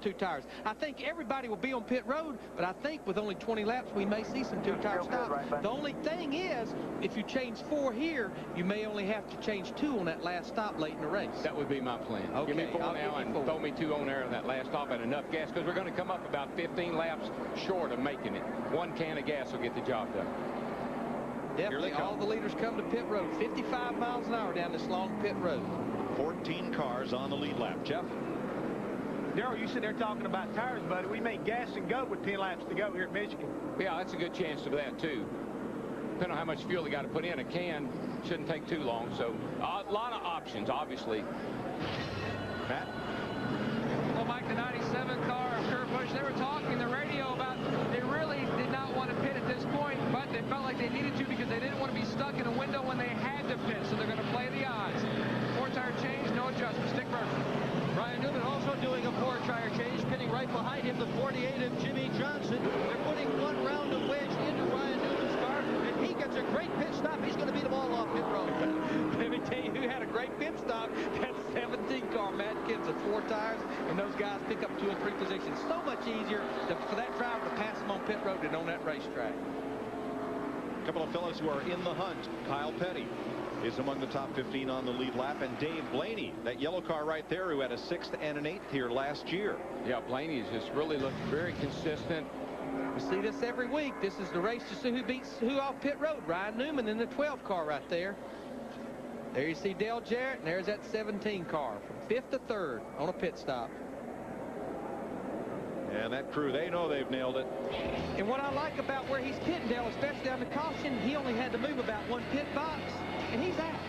two tires. I think everybody will be on pit road, but I think with only 20 laps, we may see some two-tire stops. Right, the only thing is, if you change 4 here, you may only have to change 2 on that last stop late in the race. That would be my plan. Okay, give me 4 now and throw me 2 on there on that last stop and enough gas, because we're going to come up about 15 laps short of making it. 1 can of gas will get the job done. Definitely, all the leaders come to pit road. 55 miles an hour down this long pit road. 14 cars on the lead lap. Jeff? Darrell, you sit there talking about tires, buddy. We may gas and go with 10 laps to go here at Michigan. Yeah, that's a good chance of that, too. Depending on how much fuel they got to put in, a can shouldn't take too long. So, a lot of options, obviously. Matt? Well, Mike, the 97 car of Kurt Busch, they were talking the radio about they really did not want to pit at this point, but they felt like they needed to because they didn't want to be stuck in a window when they had to pit, so they're going to play the odds. 4-tire change, no adjustment. Stick Murphy. Ryan Newman also doing a 4-tire change, pitting right behind him, the 48 of Jimmy Johnson. They're putting 1 round of wedge into Ryan Newman's car, and he gets a great pit stop. He's going to beat them all off pit road. Let me tell you who had a great pit stop. That 17 car, Matt Kenseth, 4 tires, and those guys pick up 2 and 3 positions. So much easier for that driver to pass them on pit road than on that racetrack. A couple of fellows who are in the hunt. Kyle Petty is among the top 15 on the lead lap, and Dave Blaney, that yellow car right there, who had a 6th and an 8th here last year. Yeah, Blaney has just really looked very consistent. We see this every week. This is the race to see who beats who off pit road. Ryan Newman in the 12 car right there. There you see Dale Jarrett, and there's that 17 car from 5th to 3rd on a pit stop. And that crew, they know they've nailed it. And what I like about where he's pitting, Dale, especially on the caution, he only had to move about 1 pit box, and he's out.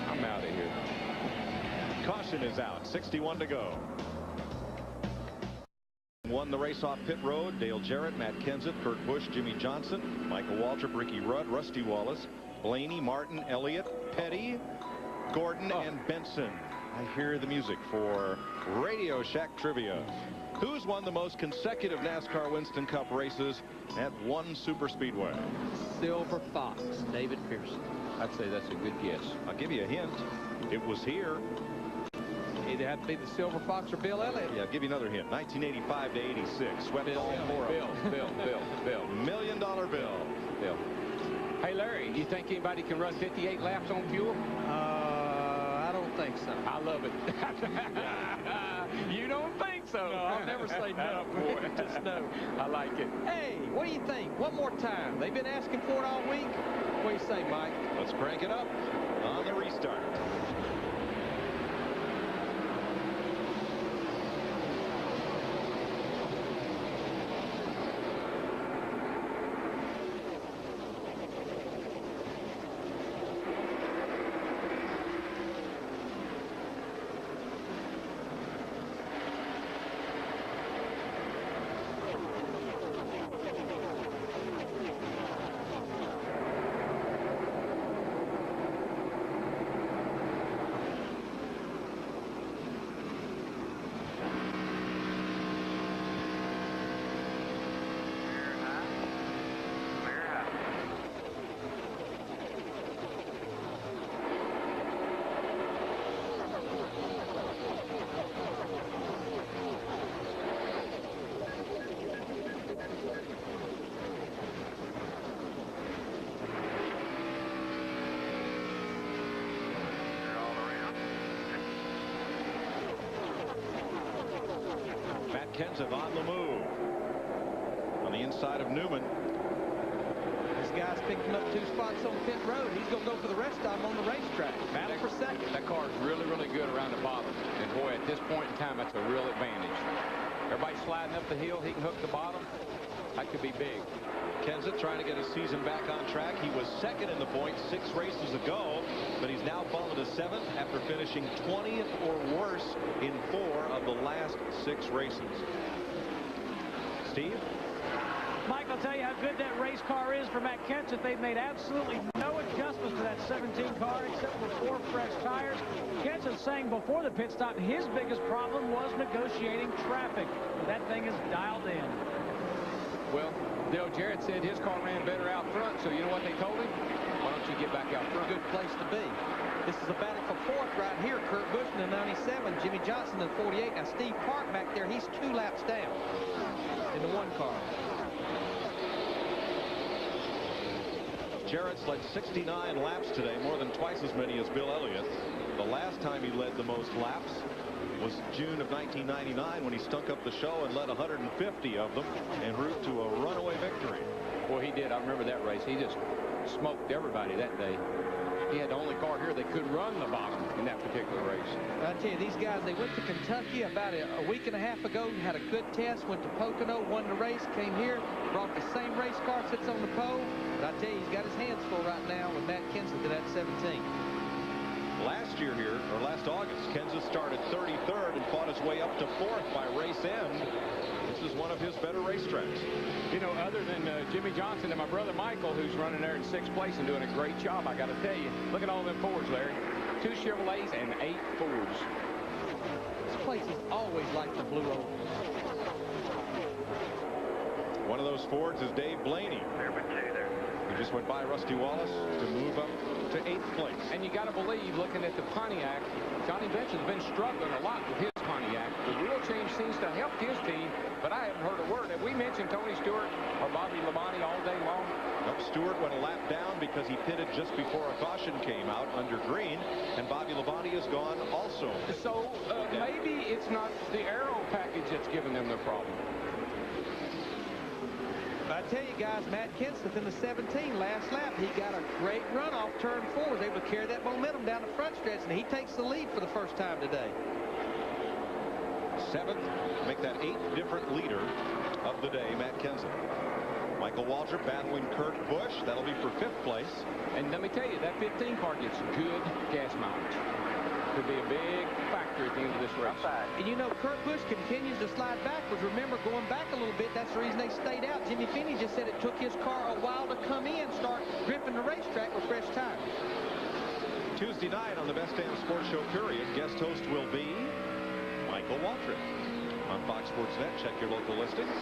I'm out of here. Caution is out. 61 to go. Won the race off pit road. Dale Jarrett, Matt Kenseth, Kurt Busch, Jimmy Johnson, Michael Waltrip, Ricky Rudd, Rusty Wallace, Blaney, Martin, Elliott, Petty, Gordon, and Benson. I hear the music for Radio Shack Trivia. Who's won the most consecutive NASCAR Winston Cup races at one super speedway? Silver Fox, David Pearson. I'd say that's a good guess. I'll give you a hint. It was here. Either have to be the Silver Fox or Bill Elliott. Yeah, I'll give you another hint. 1985 to 86. Swept all 4 of them. Bill. $1 million bill. Hey, Larry, do you think anybody can run 58 laps on fuel? I don't think so. I love it. You don't think so? No, I'll never say no. Boy. Just no. I like it. Hey, what do you think? One more time. They've been asking for it all week. What do you say, Mike? Let's crank it up on the restart. Kenseth on the move. On the inside of Newman. This guy's picked him up 2 spots on pit road. He's going to go for the rest of them on the racetrack. Battle for second. That car is really, really good around the bottom. And boy, at this point in time, that's a real advantage. Everybody sliding up the hill. He can hook the bottom. That could be big. Kenseth trying to get his season back on track. He was second in the points 6 races ago, but he's now fallen to 7th after finishing 20th or worse in 4 of the last 6 races. Steve? Mike, I'll tell you how good that race car is for Matt Kenseth. They've made absolutely no adjustments to that 17 car except for 4 fresh tires. Kenseth saying before the pit stop his biggest problem was negotiating traffic. That thing is dialed in. Well, Dale Jarrett said his car ran better out front, so you know what they told him? Why don't once you get back out front. Good place to be. This is a battle for fourth right here. Kurt Busch in the 97, Jimmy Johnson in the 48. Now Steve Park back there, he's 2 laps down in the 1 car. Jarrett's led 69 laps today, more than twice as many as Bill Elliott. The last time he led the most laps was June of 1999 when he stunk up the show and led 150 of them en route to a runaway victory. Boy, he did. I remember that race. He just smoked everybody that day. He had the only car here that could run the bottom in that particular race. I tell you, these guys, they went to Kentucky about a week and a half ago, had a good test, went to Pocono, won the race, came here, brought the same race car, sits on the pole. But I tell you, he's got his hands full right now with Matt Kenseth in that 17. Last year here, or last August, Kenseth started 33rd and fought his way up to 4th by race end. This is one of his better racetracks. You know, other than Jimmy Johnson and my brother Michael, who's running there in 6th place and doing a great job, I got to tell you, look at all them Fords, Larry. 2 Chevrolets and 8 Fords. This place is always like the blue oval. One of those Fords is Dave Blaney. He just went by Rusty Wallace to move up to 8th place. And you got to believe, looking at the Pontiac, Johnny Benson's been struggling a lot with his Pontiac. The wheel change seems to help his team, but I haven't heard a word. Have we mentioned Tony Stewart or Bobby Labonte all day long? Nope, Stewart went a lap down because he pitted just before a caution came out under green, and Bobby Labonte is gone also. So maybe it's not the aero package that's giving them their problem. I tell you guys, Matt Kenseth in the 17 last lap, he got a great run off turn 4, was able to carry that momentum down the front stretch, and he takes the lead for the first time today. 7th, make that 8th different leader of the day, Matt Kenseth. Michael Waltrip battling Kurt Busch. That'll be for 5th place. And let me tell you, that 15 car gets good gas mileage. Could be a big factor at the end of this race. And you know, Kurt Busch continues to slide backwards. Remember, going back a little bit, that's the reason they stayed out. Jimmy Finney just said it took his car a while to come in, start gripping the racetrack with fresh tires. Tuesday night on the Best Damn Sports Show period, guest host will be Michael Waltrip. On Fox Sports Net, check your local listings.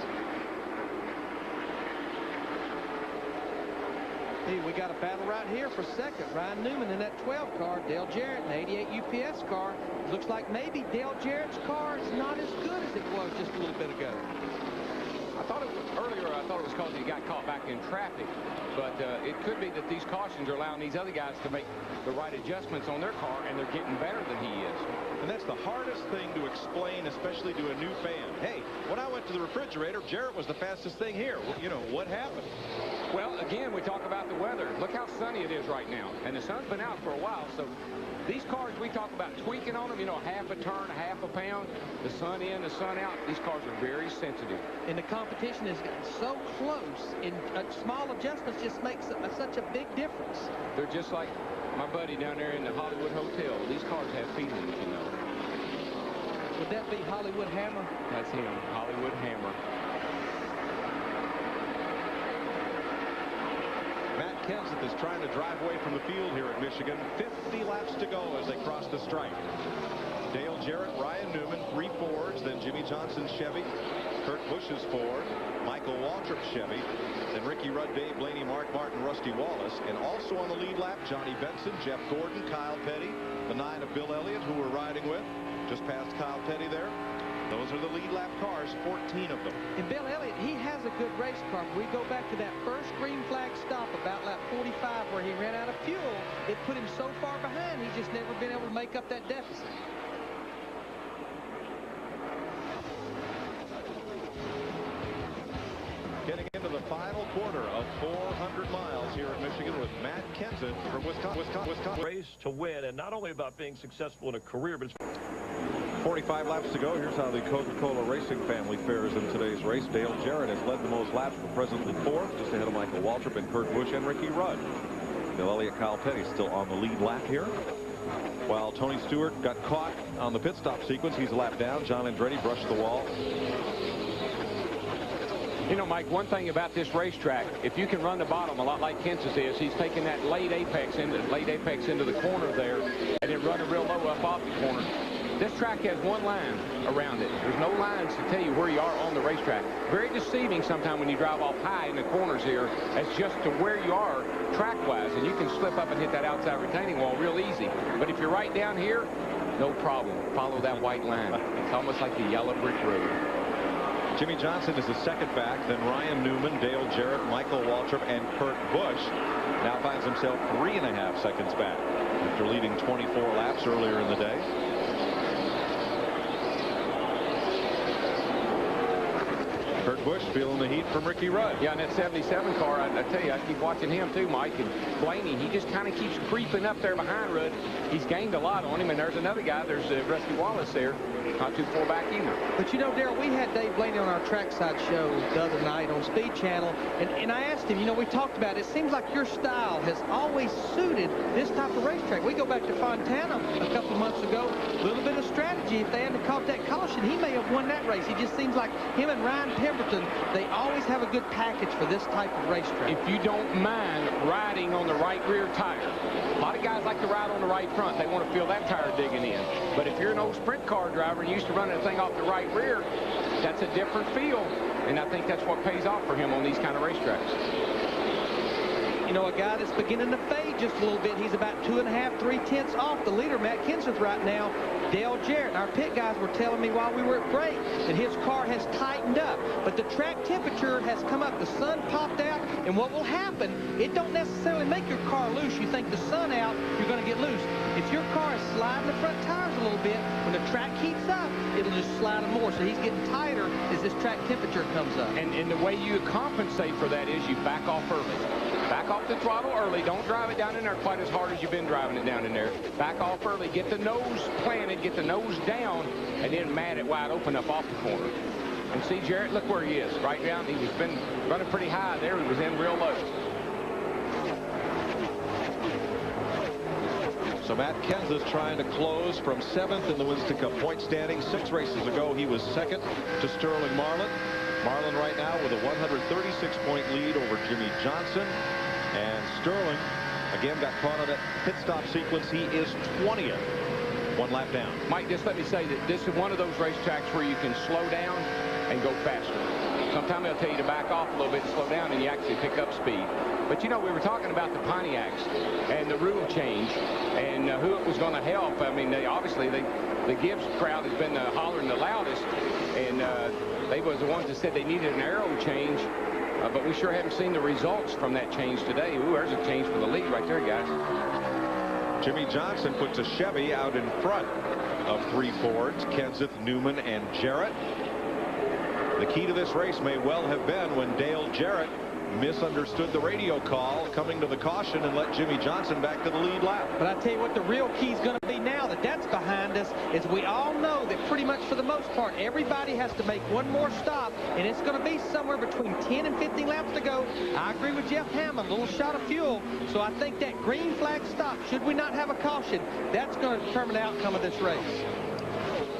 Hey, we got a battle right here for 2nd. Ryan Newman in that 12 car. Dale Jarrett in the 88 UPS car. Looks like maybe Dale Jarrett's car is not as good as it was just a little bit ago. Earlier, I thought it was because he got caught back in traffic. But it could be that these cautions are allowing these other guys to make the right adjustments on their car, and they're getting better than he is. And that's the hardest thing to explain, especially to a new fan. Hey, when I went to the refrigerator, Jarrett was the fastest thing here. Well, you know, what happened? Well, again, we talk about the weather. Look how sunny it is right now. And the sun's been out for a while, so these cars, we talk about tweaking on them, you know, half a turn, half a pound, the sun in, the sun out. These cars are very sensitive. And the competition has gotten so close, and small adjustments just make such a big difference. They're just like my buddy down there in the Hollywood Hotel. These cars have feelings, you know. Would that be Hollywood Hammer? That's him, Hollywood Hammer. Matt Kenseth is trying to drive away from the field here at Michigan. 50 laps to go as they cross the stripe. Dale Jarrett, Ryan Newman, 3 Fords, then Jimmy Johnson's Chevy, Kurt Busch's Ford, Michael Waltrip's Chevy, then Ricky Rudd, Dave Blaney, Mark Martin, Rusty Wallace, and also on the lead lap, Johnny Benson, Jeff Gordon, Kyle Petty, the 9 of Bill Elliott, who we're riding with, just past Kyle Petty there. Those are the lead lap cars, 14 of them. And Bill Elliott, he has a good race car. We go back to that first green flag stop about lap 45 where he ran out of fuel. It put him so far behind, he's just never been able to make up that deficit. Getting into the final quarter of 400 miles here at Michigan with Matt Kenseth from Wisconsin. Race to win, and not only about being successful in a career, but 45 laps to go. Here's how the Coca-Cola Racing family fares in today's race. Dale Jarrett has led the most laps, but presently 4th, just ahead of Michael Waltrip and Kurt Busch and Ricky Rudd. Bill Elliott, Kyle Petty still on the lead lap here. While Tony Stewart got caught on the pit stop sequence, he's a lap down. John Andretti brushed the wall. You know, Mike, one thing about this racetrack, if you can run the bottom a lot like Kenseth is, he's taking that late apex into the corner there and then running real low up off the corner. This track has one line around it. There's no lines to tell you where you are on the racetrack. Very deceiving sometimes when you drive off high in the corners here as just to where you are track-wise, and you can slip up and hit that outside retaining wall real easy. But if you're right down here, no problem. Follow that white line. It's almost like the yellow brick road. Jimmy Johnson is the second back. Then Ryan Newman, Dale Jarrett, Michael Waltrip, and Kurt Busch now finds himself 3.5 seconds back after leading 24 laps earlier in the day. Kurt Busch feeling the heat from Ricky Rudd. Yeah, and that 77 car, I tell you, I keep watching him too, Mike. And Blaney, he just kind of keeps creeping up there behind Rudd. He's gained a lot on him, and there's another guy. There's Rusty Wallace there. Not too far back either. But you know, Darrell, we had Dave Blaney on our trackside show the other night on Speed Channel, and I asked him, you know, we talked about it seems like your style has always suited this type of racetrack. We go back to Fontana a couple of months ago, a little bit of strategy. If they hadn't caught that caution, he may have won that race. He just seems like him and Ryan Pemberton, they always have a good package for this type of racetrack. If you don't mind riding on the right rear tire, a lot of guys like to ride on the right front. They want to feel that tire digging in. But if you're an old sprint car driver and used to running the thing off the right rear, that's a different feel. And I think that's what pays off for him on these kind of racetracks. You know, a guy that's beginning to fade just a little bit. He's about 2.5, 3/10 off the leader, Matt Kenseth, right now. Dale Jarrett. Our pit guys were telling me while we were at break that his car has tightened up, but the track temperature has come up. The sun popped out, and what will happen, it don't necessarily make your car loose. You think the sun out, you're going to get loose. If your car is sliding the front tires a little bit, when the track heats up, it'll just slide them more. So he's getting tighter as this track temperature comes up. And the way you compensate for that is you back off early. Back off the throttle early. Don't drive it down in there quite as hard as you've been driving it down in there. Back off early. Get the nose planted. Get the nose down. And then mat it wide open up off the corner. And see Jarrett, look where he is. Right down. He's been running pretty high there. He was in real low. So Matt Kenseth trying to close from 7th in the Winston Cup point standing. 6 races ago, he was second to Sterling Marlin. Marlin right now with a 136-point lead over Jimmy Johnson. And Sterling, again, got caught on that pit stop sequence. He is 20th. 1 lap down. Mike, just let me say that this is one of those racetracks where you can slow down and go faster. Sometimes they'll tell you to back off a little bit and slow down, and you actually pick up speed. But, you know, we were talking about the Pontiacs and the rule change and who it was going to help. I mean, the Gibbs crowd has been hollering the loudest, and they was the ones that said they needed an aero change. But we sure haven't seen the results from that change today. Ooh, there's a change for the lead right there, guys. Jimmy Johnson puts a Chevy out in front of 3 Fords, Kenseth, Newman, and Jarrett. The key to this race may well have been when Dale Jarrett misunderstood the radio call coming to the caution and let Jimmy Johnson back to the lead lap. But I tell you what, the real key is going to be now that that's behind us is we all know that pretty much for the most part everybody has to make one more stop, and it's going to be somewhere between 10 and 15 laps to go. I agree with Jeff Hammond, a little shot of fuel. So I think that green flag stop, should we not have a caution, that's going to determine the outcome of this race.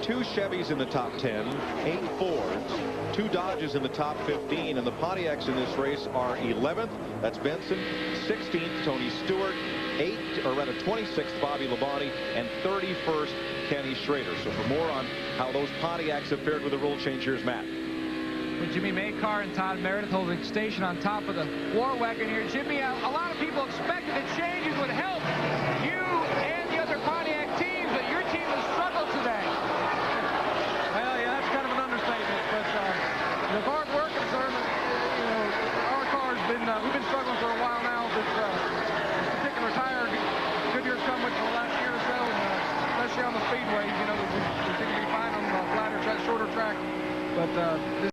2 Chevys in the top 10, 8 Fords, 2 Dodges in the top 15, and the Pontiacs in this race are 11th. That's Benson, 16th Tony Stewart, 26th Bobby Labonte, and 31st Kenny Schrader. So for more on how those Pontiacs have fared with the rule change, here's Matt. With Jimmy Maycar and Todd Meredith holding station on top of the war wagon here. Jimmy, a lot of people expected that changes would help you and the other Pontiac teams, but your team has struggled today. Well, yeah, that's kind of an understatement. But as far as we're concerned, you know, our car's been we've been struggling for a while now. This particular tire, Goodyear's come with for the last year or so, and especially on the speedways, you know, we seem to be fine on the flatter track, shorter track. But this